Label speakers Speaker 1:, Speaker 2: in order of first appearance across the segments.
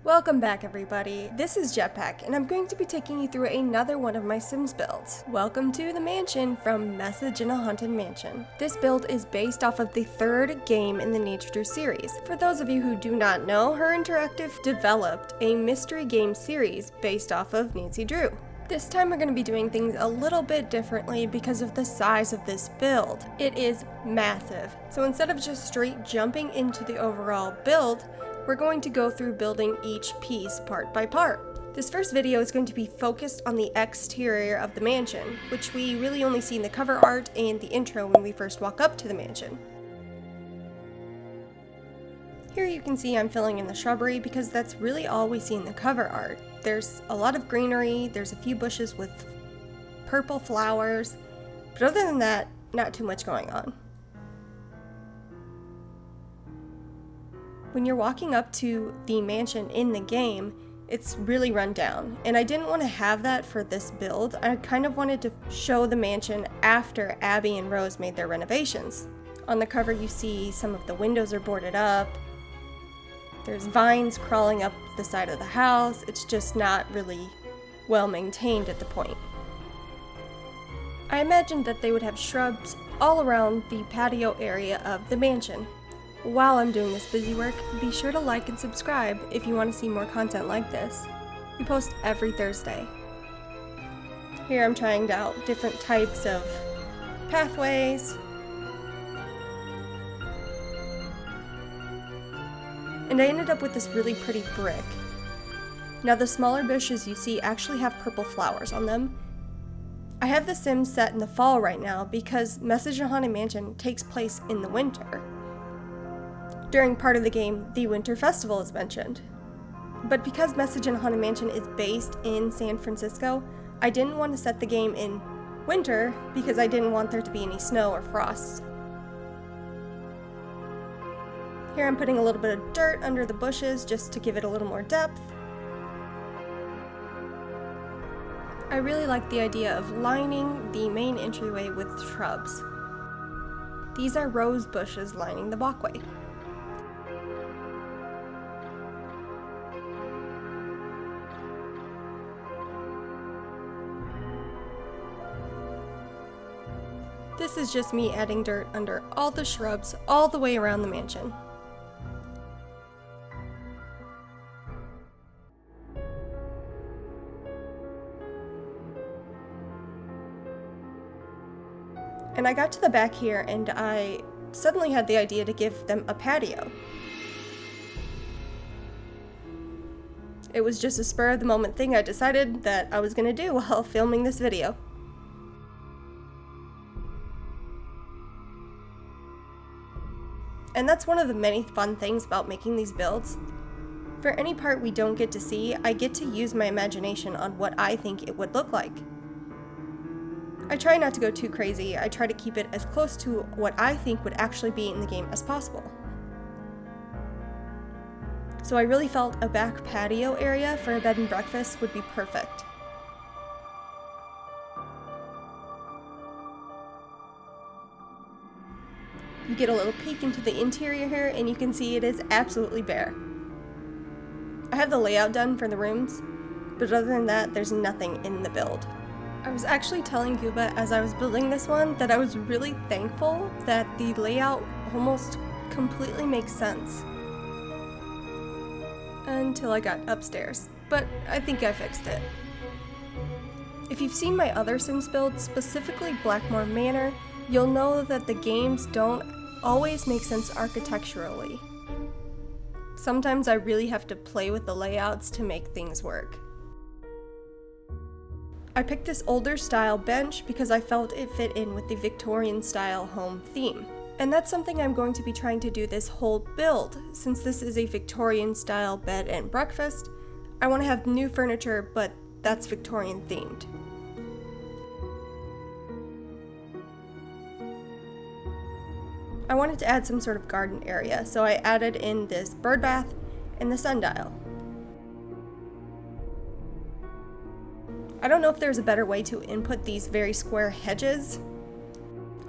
Speaker 1: Welcome back everybody, this is Jetpack and I'm going to be taking you through another one of my Sims builds. Welcome to the mansion from Message in a Haunted Mansion. This build is based off of the third game in the Nature Drew series. For those of you who do not know, Her Interactive developed a mystery game series based off of Nancy Drew. This time we're going to be doing things a little bit differently because of the size of this build. It is massive. So instead of just straight jumping into the overall build, we're going to go through building each piece part by part. This first video is going to be focused on the exterior of the mansion, which we really only see in the cover art and the intro when we first walk up to the mansion. Here you can see I'm filling in the shrubbery because that's really all we see in the cover art. There's a lot of greenery, there's a few bushes with purple flowers, but other than that, not too much going on. When you're walking up to the mansion in the game, it's really run down, and I didn't want to have that for this build. I kind of wanted to show the mansion after Abby and Rose made their renovations. On the cover you see some of the windows are boarded up, there's vines crawling up the side of the house, it's just not really well maintained at the point. I imagined that they would have shrubs all around the patio area of the mansion. While I'm doing this busy work, be sure to like and subscribe if you want to see more content like this. We post every Thursday. Here I'm trying out different types of pathways. And I ended up with this really pretty brick. Now the smaller bushes you see actually have purple flowers on them. I have the Sims set in the fall right now because Message in a Haunted Mansion takes place in the winter. During part of the game, the Winter Festival is mentioned. But because Message in a Haunted Mansion is based in San Francisco, I didn't want to set the game in winter because I didn't want there to be any snow or frost. Here I'm putting a little bit of dirt under the bushes just to give it a little more depth. I really like the idea of lining the main entryway with shrubs. These are rose bushes lining the walkway. This is just me adding dirt under all the shrubs all the way around the mansion. And I got to the back here and I suddenly had the idea to give them a patio. It was just a spur of the moment thing I decided that I was going to do while filming this video. And that's one of the many fun things about making these builds. For any part we don't get to see, I get to use my imagination on what I think it would look like. I try not to go too crazy, I try to keep it as close to what I think would actually be in the game as possible. So I really felt a back patio area for a bed and breakfast would be perfect. You get a little peek into the interior here and you can see it is absolutely bare. I have the layout done for the rooms, but other than that, there's nothing in the build. I was actually telling Guba as I was building this one that I was really thankful that the layout almost completely makes sense. Until I got upstairs, but I think I fixed it. If you've seen my other Sims builds, specifically Blackmore Manor, you'll know that the games don't always make sense architecturally. Sometimes I really have to play with the layouts to make things work. I picked this older style bench because I felt it fit in with the Victorian style home theme. And that's something I'm going to be trying to do this whole build. Since this is a Victorian style bed and breakfast, I want to have new furniture, but that's Victorian themed. I wanted to add some sort of garden area, so I added in this bird bath and the sundial. I don't know if there's a better way to input these very square hedges.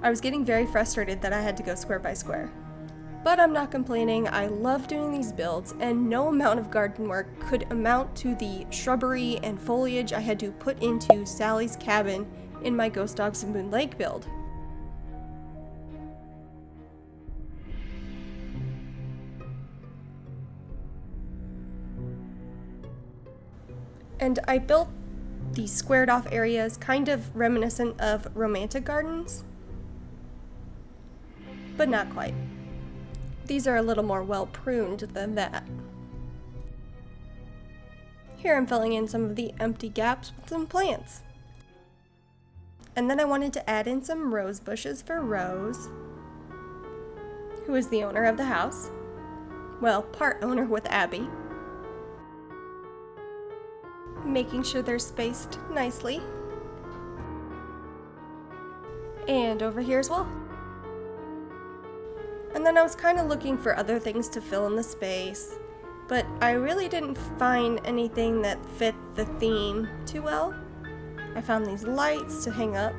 Speaker 1: I was getting very frustrated that I had to go square by square. But I'm not complaining. I love doing these builds, and no amount of garden work could amount to the shrubbery and foliage I had to put into Sally's cabin in my Ghost Dogs of Moon Lake build. And I built these squared off areas kind of reminiscent of romantic gardens, but not quite. These are a little more well pruned than that. Here I'm filling in some of the empty gaps with some plants. And then I wanted to add in some rose bushes for Rose, who is the owner of the house. Well, part owner with Abby. Making sure they're spaced nicely. And over here as well. And then I was kind of looking for other things to fill in the space, but I really didn't find anything that fit the theme too well. I found these lights to hang up,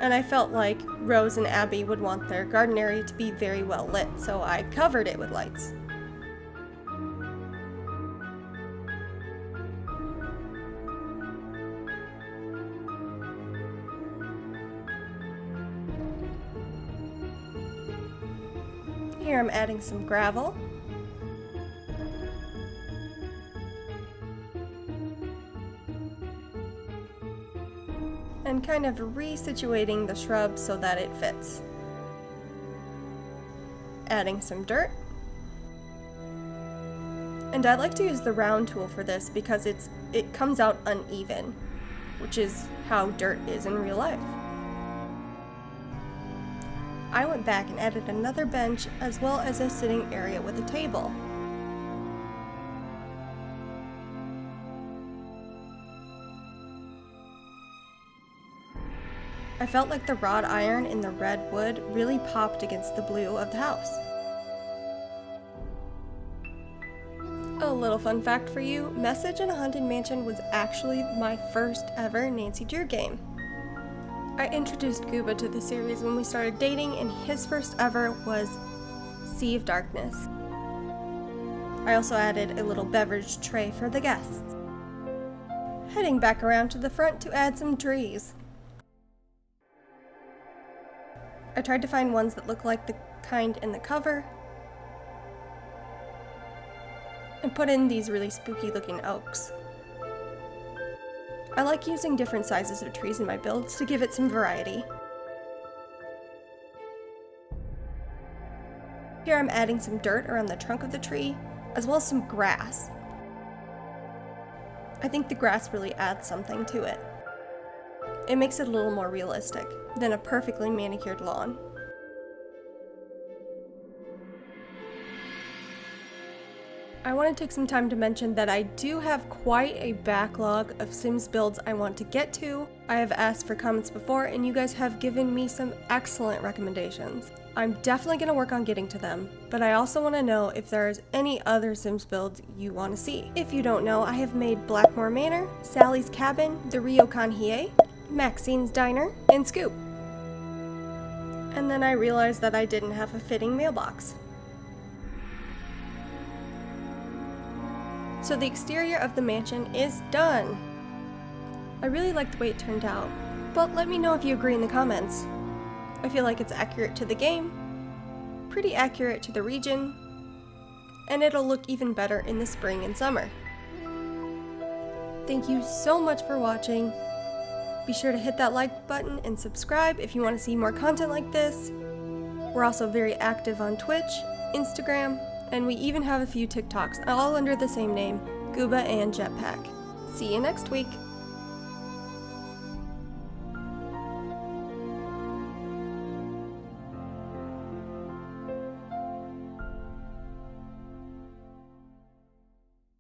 Speaker 1: and I felt like Rose and Abby would want their garden area to be very well lit, so I covered it with lights. Here I'm adding some gravel. And kind of resituating the shrub so that it fits. Adding some dirt. And I like to use the round tool for this because it comes out uneven, which is how dirt is in real life. I went back and added another bench as well as a sitting area with a table. I felt like the wrought iron in the red wood really popped against the blue of the house. A little fun fact for you, Message in a Haunted Mansion was actually my first ever Nancy Drew game. I introduced Gooba to the series when we started dating, and his first ever was Sea of Darkness. I also added a little beverage tray for the guests. Heading back around to the front to add some trees. I tried to find ones that look like the kind in the cover, and put in these really spooky looking oaks. I like using different sizes of trees in my builds to give it some variety. Here I'm adding some dirt around the trunk of the tree, as well as some grass. I think the grass really adds something to it. It makes it a little more realistic than a perfectly manicured lawn. I want to take some time to mention that I do have quite a backlog of Sims builds I want to get to. I have asked for comments before, and you guys have given me some excellent recommendations. I'm definitely going to work on getting to them, but I also want to know if there's any other Sims builds you want to see. If you don't know, I have made Blackmore Manor, Sally's Cabin, the Ryokan Hiei, Maxine's Diner, and Scoop. And then I realized that I didn't have a fitting mailbox. So the exterior of the mansion is done. I really like the way it turned out, but let me know if you agree in the comments. I feel like it's accurate to the game, pretty accurate to the region, and it'll look even better in the spring and summer. Thank you so much for watching. Be sure to hit that like button and subscribe if you want to see more content like this. We're also very active on Twitch, Instagram, and we even have a few TikToks, all under the same name, Gooba and Jetpack. See you next week!